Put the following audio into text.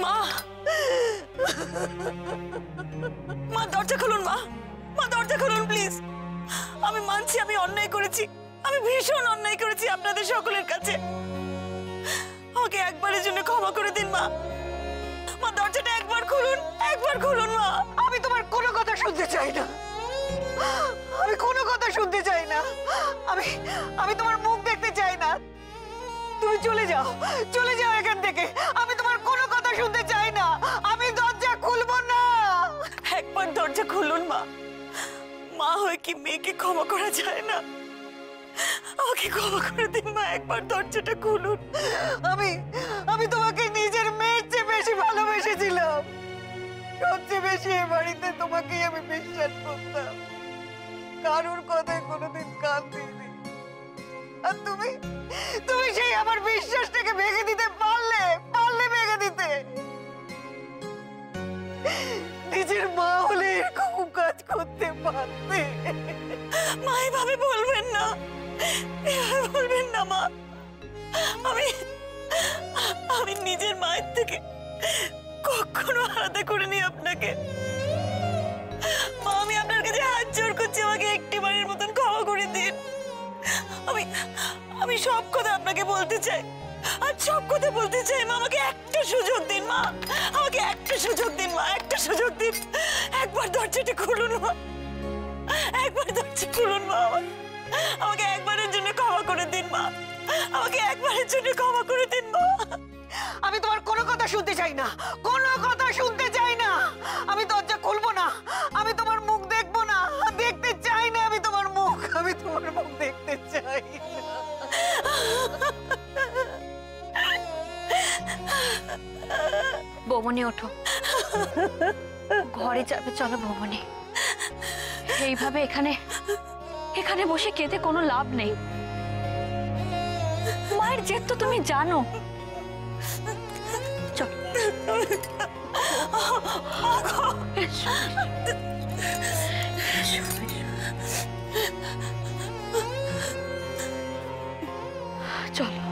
মা, মা দরজা খুলুন, মা, মা দরজা খুলুন প্লিজ। আমি মানছি আমি অন্যায় করেছি, আমি ভীষণ অন্যায় করেছি আপনাদের সকলের কাছে। আমাকে একবারের জন্য ক্ষমা করে দিন মা। মা দরজাটা একবার খুলুন, একবার খুলুন মা। আমি তোমার কোনো কথা শুনতে চাই না, আমি কোনো কথা শুনতে চাই না। আমি তোমার মুখ দেখতে চাই না। তুমি চলে যাও, চলে যাও এখান থেকে। আমি তোমার কোনো কথা শুনতে চাই না। আমি দরজা খুলবো না। একবার দরজা খুলুন মা। মা হয়ে কি মেয়েকে ক্ষমা করা যায় না? আমাকে ক্ষমা করে দিন মা, একবার দরজাটা খুলুন। আমি তোমাকে নিজের মেয়ের চেয়ে বেশি ভালোবেসেছিলাম। সবচেয়ে বেশি এ বাড়িতে তোমাকেই আমি বিশ্বাস করতাম, কারোর কথায় কোনোদিন কান দিইনি। আর তুমি সেই আমার বিশ্বাসটাকে ভেঙে দিতে পারলে ভেঙে দিতে। নিজের মা হলে এরকম কাজ করতে পারতে। মা এভাবে বলবেন না, এভাবে বলবেন না মা। আমি নিজের মায়ের থেকে কখনো আলাদা করিনি আপনাকে। মা আমি আপনার কাছে হাত জোড় করছি, আমাকে একটিবারের মতন ক্ষমা করে দিন। আমি সব কথা আপনাকে বলতে চাই, আর সব কথা বলতে চাই মা। আমাকে একটা সুযোগ দিন মা, আমাকে একটা সুযোগ দিন মা, একটা সুযোগ দিন। একবার দরজাটা খুলুন মা, একবার দরজা খুলুন মা। আমাকে একবারের জন্য ক্ষমা করে দিন মা, আমাকে একবারের জন্য ক্ষমা করে দিন মা। আমি তোমার কোনো কথা শুনতে চাই না, কোনো কথা শুনতে চাই না। আমি দরজা খুলবো না, আমি তোমার মুখ দেখবো না, দেখতে চাই না। আমি তোমার মুখ দেখতে চাই না। বৌমনি ওঠো, ঘরে যাবে, চলো বৌমনি। এইভাবে এখানে বসে কেঁদে কোনো লাভ নেই। মায়ের জেদ তো তুমি জানো। চল চলো।